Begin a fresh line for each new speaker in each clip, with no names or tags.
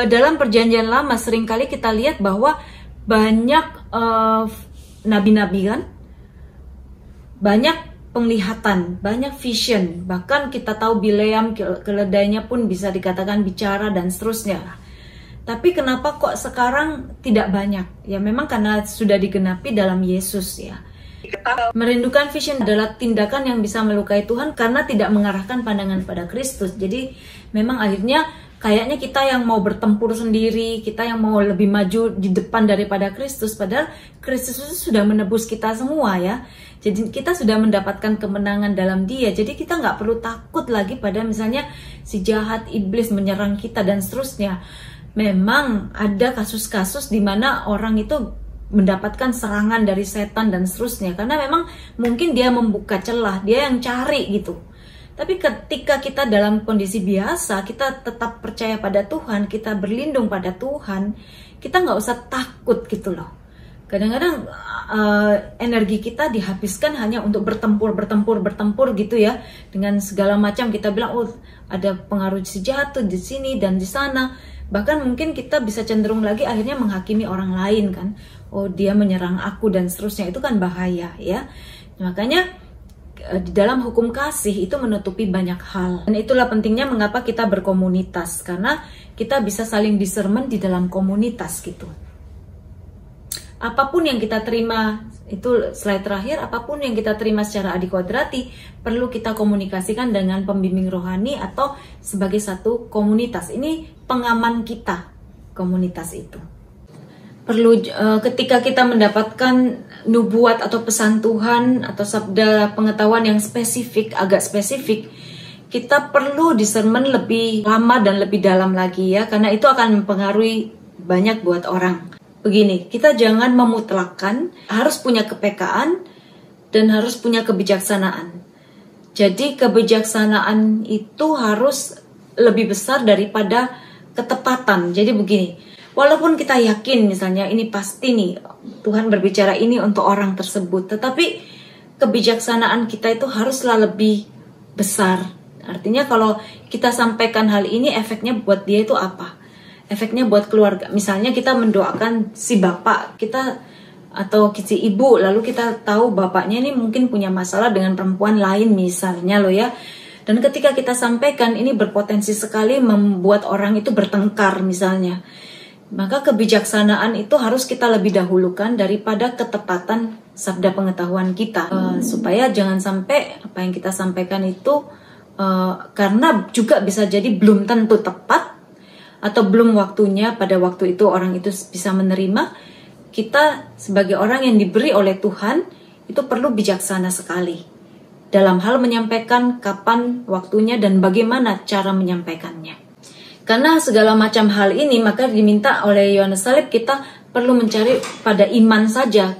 Dalam perjanjian lama seringkali kita lihat bahwa banyak nabi-nabi kan, banyak penglihatan, banyak vision, bahkan kita tahu Bileam keledainya pun bisa dikatakan bicara dan seterusnya. Tapi kenapa kok sekarang tidak banyak? Ya memang karena sudah digenapi dalam Yesus ya. Merindukan vision adalah tindakan yang bisa melukai Tuhan karena tidak mengarahkan pandangan pada Kristus. Jadi memang akhirnya kayaknya kita yang mau bertempur sendiri, kita yang mau lebih maju di depan daripada Kristus. Padahal Kristus itu sudah menebus kita semua ya. Jadi kita sudah mendapatkan kemenangan dalam Dia. Jadi kita nggak perlu takut lagi pada misalnya si jahat, iblis menyerang kita dan seterusnya. Memang ada kasus-kasus di mana orang itu mendapatkan serangan dari setan dan seterusnya. Karena memang mungkin dia membuka celah, dia yang cari gitu. Tapi ketika kita dalam kondisi biasa, kita tetap percaya pada Tuhan, kita berlindung pada Tuhan, kita nggak usah takut gitu loh. Kadang-kadang energi kita dihabiskan hanya untuk bertempur gitu ya. Dengan segala macam kita bilang, oh ada pengaruh sejahat tuh di sini dan di sana. Bahkan mungkin kita bisa cenderung lagi akhirnya menghakimi orang lain kan. Oh dia menyerang aku dan seterusnya, itu kan bahaya ya. Makanya di dalam hukum kasih itu menutupi banyak hal. Dan itulah pentingnya mengapa kita berkomunitas. Karena kita bisa saling discernment di dalam komunitas gitu. Apapun yang kita terima, itu slide terakhir, apapun yang kita terima secara adikodrati perlu kita komunikasikan dengan pembimbing rohani atau sebagai satu komunitas. Ini pengaman kita, komunitas itu. Perlu ketika kita mendapatkan nubuat atau pesan Tuhan atau sabda pengetahuan yang spesifik, agak spesifik, kita perlu discernment lebih lama dan lebih dalam lagi ya, karena itu akan mempengaruhi banyak buat orang. Begini, kita jangan memutlakkan, harus punya kepekaan dan harus punya kebijaksanaan. Jadi kebijaksanaan itu harus lebih besar daripada ketepatan. Jadi begini, walaupun kita yakin misalnya ini pasti nih Tuhan berbicara ini untuk orang tersebut, tetapi kebijaksanaan kita itu haruslah lebih besar. Artinya kalau kita sampaikan hal ini, efeknya buat dia itu apa? Efeknya buat keluarga. Misalnya kita mendoakan si bapak kita atau si ibu, lalu kita tahu bapaknya ini mungkin punya masalah dengan perempuan lain misalnya loh ya. Dan ketika kita sampaikan ini berpotensi sekali membuat orang itu bertengkar misalnya. Maka kebijaksanaan itu harus kita lebih dahulukan daripada ketepatan sabda pengetahuan kita. Supaya jangan sampai apa yang kita sampaikan itu karena juga bisa jadi belum tentu tepat atau belum waktunya, pada waktu itu orang itu bisa menerima. Kita sebagai orang yang diberi oleh Tuhan itu perlu bijaksana sekali dalam hal menyampaikan kapan waktunya dan bagaimana cara menyampaikannya. Karena segala macam hal ini maka diminta oleh Yohanes Salib kita perlu mencari pada iman saja,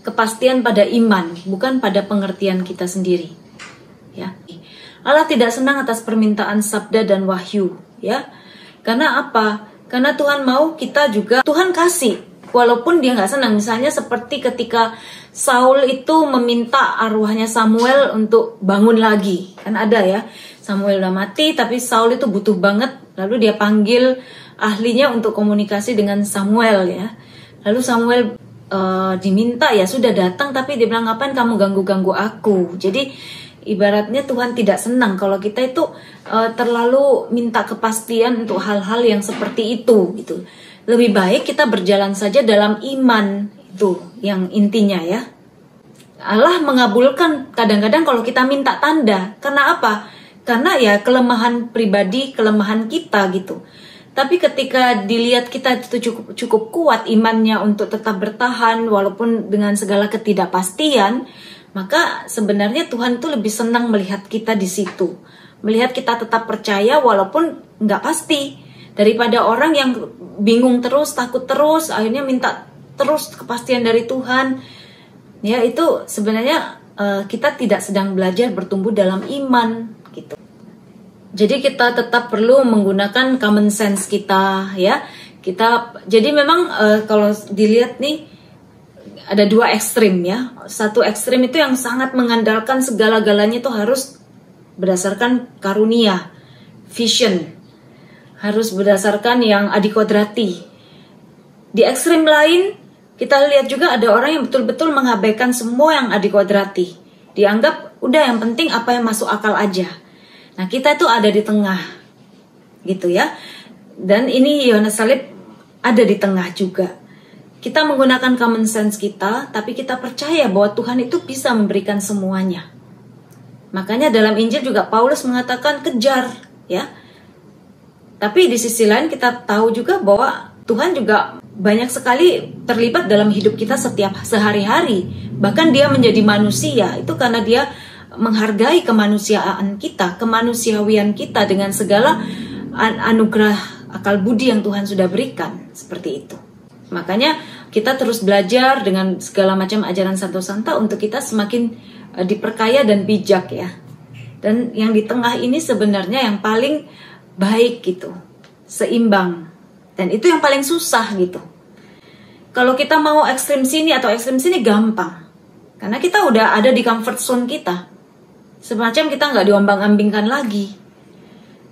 kepastian pada iman, bukan pada pengertian kita sendiri. Ya. Allah tidak senang atas permintaan sabda dan wahyu, ya. Karena apa? Karena Tuhan mau kita juga, Tuhan kasih, walaupun dia nggak senang. Misalnya seperti ketika Saul itu meminta arwahnya Samuel untuk bangun lagi. Kan ada ya, Samuel udah mati, tapi Saul itu butuh banget. Lalu dia panggil ahlinya untuk komunikasi dengan Samuel ya. Lalu Samuel diminta, ya sudah datang, tapi dia bilang, ngapain kamu ganggu-ganggu aku? Jadi ibaratnya Tuhan tidak senang kalau kita itu terlalu minta kepastian untuk hal-hal yang seperti itu gitu. Lebih baik kita berjalan saja dalam iman, itu yang intinya ya. Allah mengabulkan kadang-kadang kalau kita minta tanda. Karena apa? Karena ya kelemahan pribadi, kelemahan kita gitu. Tapi ketika dilihat kita itu cukup kuat imannya untuk tetap bertahan walaupun dengan segala ketidakpastian, maka sebenarnya Tuhan itu lebih senang melihat kita di situ. Melihat kita tetap percaya walaupun nggak pasti. Daripada orang yang bingung terus, takut terus, akhirnya minta terus kepastian dari Tuhan. Ya itu sebenarnya kita tidak sedang belajar bertumbuh dalam iman gitu. Jadi kita tetap perlu menggunakan common sense kita ya. Jadi memang kalau dilihat nih, ada dua ekstrim ya. Satu ekstrim itu yang sangat mengandalkan segala-galanya itu harus berdasarkan karunia, vision. harus berdasarkan yang adikodrati. Di ekstrim lain, kita lihat juga ada orang yang betul-betul mengabaikan semua yang adikodrati. Dianggap udah yang penting apa yang masuk akal aja. Nah, kita itu ada di tengah, gitu ya. Dan ini Yohanes Salib ada di tengah juga. Kita menggunakan common sense kita, tapi kita percaya bahwa Tuhan itu bisa memberikan semuanya. Makanya dalam Injil juga Paulus mengatakan kejar, ya. Tapi di sisi lain kita tahu juga bahwa Tuhan juga banyak sekali terlibat dalam hidup kita setiap sehari-hari. Bahkan dia menjadi manusia, itu karena dia menghargai kemanusiaan kita, kemanusiawian kita dengan segala anugerah akal budi yang Tuhan sudah berikan, seperti itu. Makanya kita terus belajar dengan segala macam ajaran Santo-Santa untuk kita semakin diperkaya dan bijak ya. Dan yang di tengah ini sebenarnya yang paling baik gitu, seimbang. Dan itu yang paling susah gitu. Kalau kita mau ekstrem sini atau ekstrem sini gampang. Karena kita udah ada di comfort zone kita. Semacam kita nggak diombang-ambingkan lagi.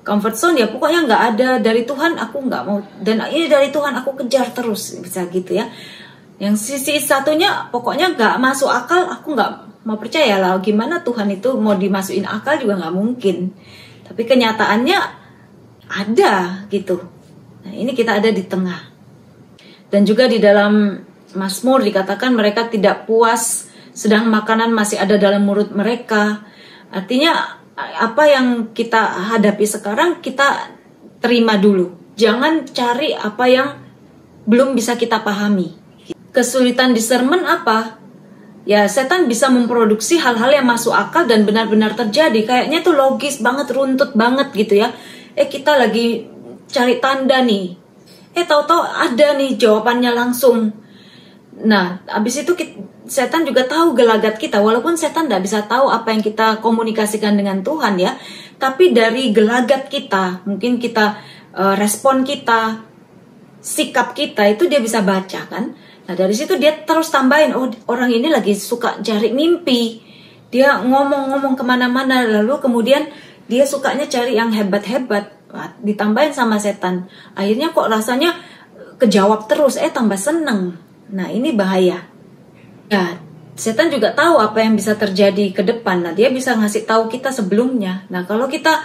Comfort zone ya pokoknya nggak ada dari Tuhan, aku nggak mau, dan ini dari Tuhan aku kejar terus, bisa gitu ya. Yang sisi satunya pokoknya nggak masuk akal, aku nggak mau percaya lah, gimana Tuhan itu mau dimasukin akal juga nggak mungkin. Tapi kenyataannya ada gitu. Nah, ini kita ada di tengah. Dan juga di dalam Mazmur dikatakan mereka tidak puas sedang makanan masih ada dalam mulut mereka. Artinya apa yang kita hadapi sekarang kita terima dulu. Jangan cari apa yang belum bisa kita pahami. Kesulitan discernment apa? Ya, setan bisa memproduksi hal-hal yang masuk akal dan benar-benar terjadi. Kayaknya itu logis banget, runtut banget gitu ya. Kita lagi cari tanda nih. Tahu-tahu ada nih jawabannya langsung. Nah, abis itu setan juga tahu gelagat kita. Walaupun setan tidak bisa tahu apa yang kita komunikasikan dengan Tuhan ya. Tapi dari gelagat kita, mungkin kita respon kita, sikap kita itu dia bisa baca kan. Nah dari situ dia terus tambahin, oh orang ini lagi suka cari mimpi. Dia ngomong-ngomong kemana-mana, lalu kemudian dia sukanya cari yang hebat-hebat. Ditambahin sama setan. Akhirnya kok rasanya kejawab terus, tambah seneng. Nah ini bahaya. Ya, setan juga tahu apa yang bisa terjadi ke depan. Nah dia bisa ngasih tahu kita sebelumnya. Nah kalau kita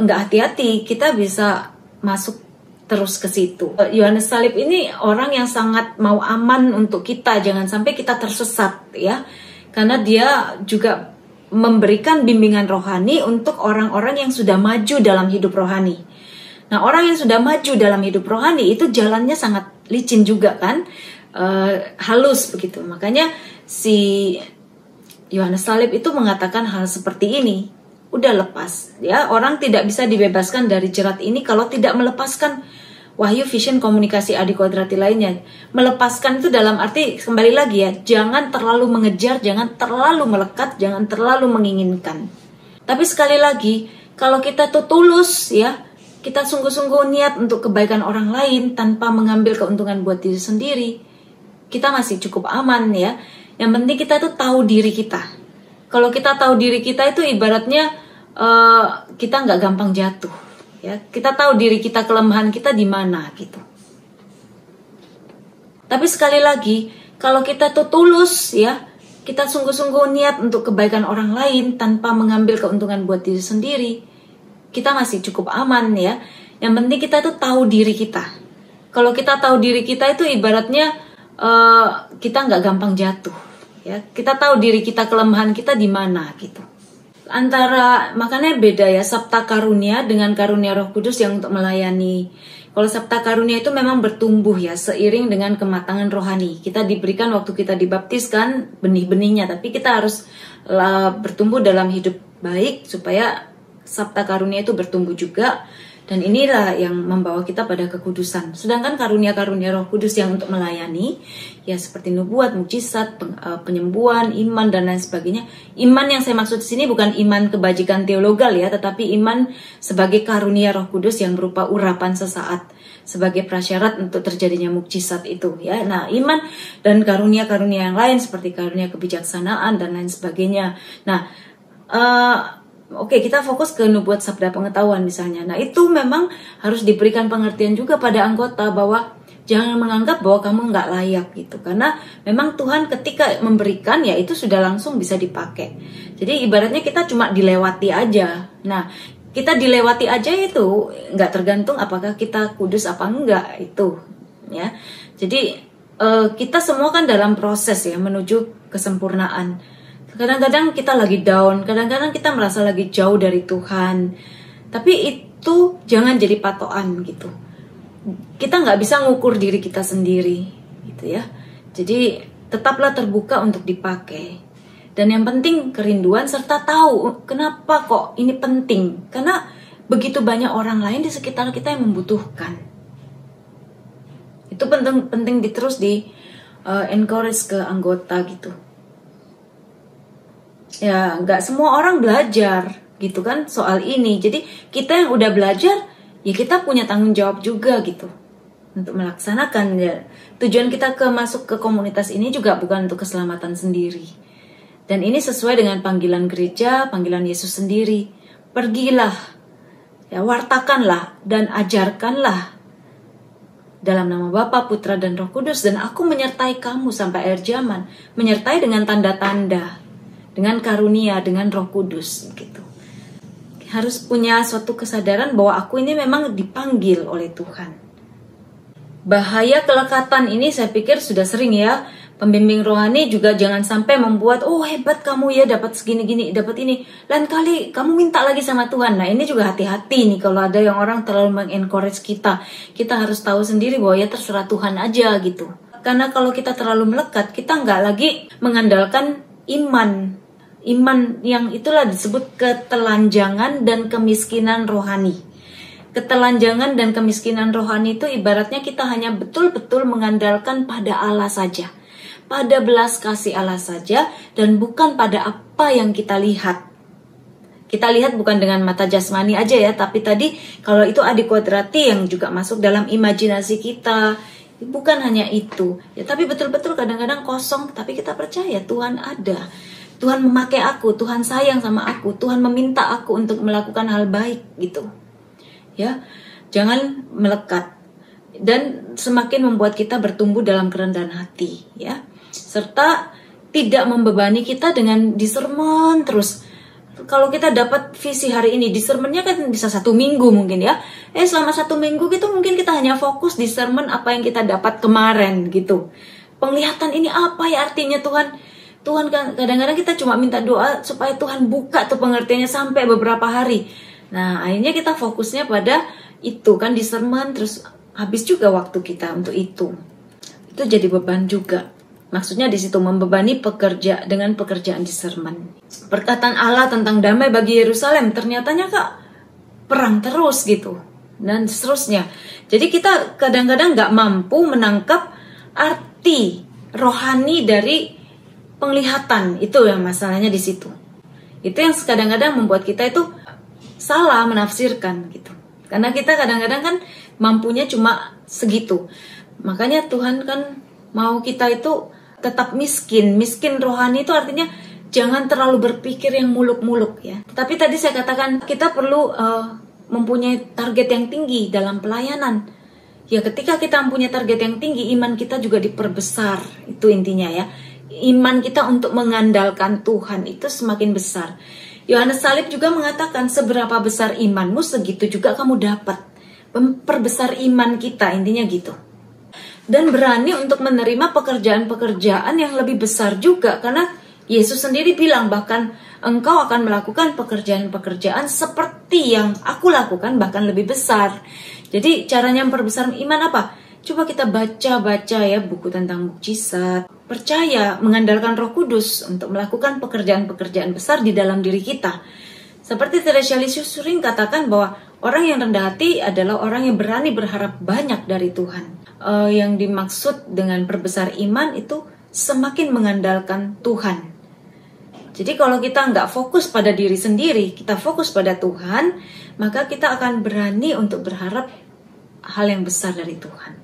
nggak hati-hati, kita bisa masuk terus ke situ. Yohanes Salib ini orang yang sangat mau aman untuk kita, jangan sampai kita tersesat ya. Karena dia juga memberikan bimbingan rohani untuk orang-orang yang sudah maju dalam hidup rohani. Nah, orang yang sudah maju dalam hidup rohani itu jalannya sangat licin juga kan, halus begitu. Makanya si Yohanes Salib itu mengatakan hal seperti ini. Udah lepas ya, orang tidak bisa dibebaskan dari jerat ini kalau tidak melepaskan wahyu, vision, komunikasi adikodrati lainnya. Melepaskan itu dalam arti kembali lagi ya, jangan terlalu mengejar, jangan terlalu melekat, jangan terlalu menginginkan. Tapi sekali lagi, kalau kita tuh tulus ya, kita sungguh-sungguh niat untuk kebaikan orang lain tanpa mengambil keuntungan buat diri sendiri, kita masih cukup aman ya. Yang penting kita tuh tahu diri kita. Kalau kita tahu diri kita itu ibaratnya kita nggak gampang jatuh. Ya, kita tahu diri kita, kelemahan kita di mana gitu. Tapi sekali lagi, kalau kita tuh tulus ya, kita sungguh-sungguh niat untuk kebaikan orang lain tanpa mengambil keuntungan buat diri sendiri, kita masih cukup aman ya. Yang penting kita tuh tahu diri kita. Kalau kita tahu diri kita itu ibaratnya kita nggak gampang jatuh. Ya, kita tahu diri kita, kelemahan kita di mana gitu. Makanya beda ya Sabta Karunia dengan karunia Roh Kudus yang untuk melayani. Kalau Sabta Karunia itu memang bertumbuh ya seiring dengan kematangan rohani. Kita diberikan waktu kita dibaptiskan benih-benihnya, tapi kita harus bertumbuh dalam hidup baik supaya Sabta Karunia itu bertumbuh juga. Dan inilah yang membawa kita pada kekudusan. Sedangkan karunia-karunia Roh Kudus yang untuk melayani, ya seperti nubuat, mukjizat, penyembuhan, iman dan lain sebagainya. Iman yang saya maksud di sini bukan iman kebajikan teologal ya, tetapi iman sebagai karunia Roh Kudus yang berupa urapan sesaat sebagai prasyarat untuk terjadinya mukjizat itu ya. Nah, iman dan karunia-karunia yang lain seperti karunia kebijaksanaan dan lain sebagainya. Nah, Oke, kita fokus ke nubuat sabda pengetahuan misalnya. Nah, itu memang harus diberikan pengertian juga pada anggota bahwa jangan menganggap bahwa kamu nggak layak gitu. Karena memang Tuhan ketika memberikan ya itu sudah langsung bisa dipakai. Jadi ibaratnya kita cuma dilewati aja. Nah, kita dilewati aja itu nggak tergantung apakah kita kudus apa enggak itu ya. Jadi kita semua kan dalam proses ya menuju kesempurnaan. Kadang-kadang kita lagi down, kadang-kadang kita merasa lagi jauh dari Tuhan. Tapi itu jangan jadi patokan gitu. Kita nggak bisa ngukur diri kita sendiri gitu ya. Jadi tetaplah terbuka untuk dipakai. Dan yang penting kerinduan serta tahu kenapa kok ini penting. Karena begitu banyak orang lain di sekitar kita yang membutuhkan. Itu penting terus di encourage ke anggota gitu. Ya nggak semua orang belajar gitu kan soal ini. Jadi kita yang udah belajar ya kita punya tanggung jawab juga gitu untuk melaksanakan ya. Tujuan kita masuk ke komunitas ini juga bukan untuk keselamatan sendiri. Dan ini sesuai dengan panggilan gereja, panggilan Yesus sendiri. Pergilah, ya wartakanlah dan ajarkanlah dalam nama Bapa, Putra dan Roh Kudus, dan aku menyertai kamu sampai akhir zaman. Menyertai dengan tanda-tanda, dengan karunia, dengan Roh Kudus gitu. Harus punya suatu kesadaran bahwa aku ini memang dipanggil oleh Tuhan. Bahaya kelekatan ini saya pikir sudah sering ya. Pembimbing rohani juga jangan sampai membuat, oh hebat kamu ya dapat segini-gini, dapat ini. Lain kali kamu minta lagi sama Tuhan. Nah ini juga hati-hati nih kalau ada yang orang terlalu mengencourage kita. Kita harus tahu sendiri bahwa ya terserah Tuhan aja gitu. Karena kalau kita terlalu melekat, kita nggak lagi mengandalkan iman. Iman yang itulah disebut ketelanjangan dan kemiskinan rohani. Ketelanjangan dan kemiskinan rohani itu ibaratnya kita hanya betul-betul mengandalkan pada Allah saja. Pada belas kasih Allah saja dan bukan pada apa yang kita lihat. Kita lihat bukan dengan mata jasmani aja ya, tapi tadi kalau itu adikodrati yang juga masuk dalam imajinasi kita. Bukan hanya itu. Ya, tapi betul-betul kadang-kadang kosong, tapi kita percaya Tuhan ada. Tuhan memakai aku, Tuhan sayang sama aku, Tuhan meminta aku untuk melakukan hal baik gitu. Ya, jangan melekat dan semakin membuat kita bertumbuh dalam kerendahan hati, ya. Serta tidak membebani kita dengan discernment terus. Kalau kita dapat visi hari ini, discernmentnya kan bisa 1 minggu mungkin ya. Selama 1 minggu gitu mungkin kita hanya fokus discernment apa yang kita dapat kemarin gitu. Penglihatan ini apa ya artinya Tuhan? Tuhan kan kadang-kadang kita cuma minta doa supaya Tuhan buka tuh pengertiannya sampai beberapa hari. Nah akhirnya kita fokusnya pada itu kan discernment terus habis juga waktu kita untuk itu. Itu jadi beban juga. Maksudnya di situ membebani pekerja dengan pekerjaan discernment. Perkataan Allah tentang damai bagi Yerusalem ternyatanya kak perang terus gitu dan seterusnya. Jadi kita kadang-kadang nggak mampu menangkap arti rohani dari penglihatan, itu yang masalahnya di situ. Itu yang kadang-kadang membuat kita itu salah menafsirkan gitu. Karena kita kadang-kadang kan mampunya cuma segitu. Makanya Tuhan kan mau kita itu tetap miskin. Miskin rohani itu artinya jangan terlalu berpikir yang muluk-muluk ya. Tapi tadi saya katakan kita perlu mempunyai target yang tinggi dalam pelayanan. Ya ketika kita mempunyai target yang tinggi, iman kita juga diperbesar. Itu intinya ya. Iman kita untuk mengandalkan Tuhan itu semakin besar. Yohanes Salib juga mengatakan seberapa besar imanmu segitu juga kamu dapat. Memperbesar iman kita, intinya gitu. Dan berani untuk menerima pekerjaan-pekerjaan yang lebih besar juga. Karena Yesus sendiri bilang bahkan engkau akan melakukan pekerjaan-pekerjaan seperti yang aku lakukan bahkan lebih besar. Jadi caranya memperbesar iman apa? Coba kita baca-baca ya buku tentang mukjizat. Percaya, mengandalkan Roh Kudus untuk melakukan pekerjaan-pekerjaan besar di dalam diri kita. Seperti Teresa Lisieux sering katakan bahwa orang yang rendah hati adalah orang yang berani berharap banyak dari Tuhan. Yang dimaksud dengan perbesar iman itu semakin mengandalkan Tuhan. Jadi kalau kita nggak fokus pada diri sendiri, kita fokus pada Tuhan, maka kita akan berani untuk berharap hal yang besar dari Tuhan.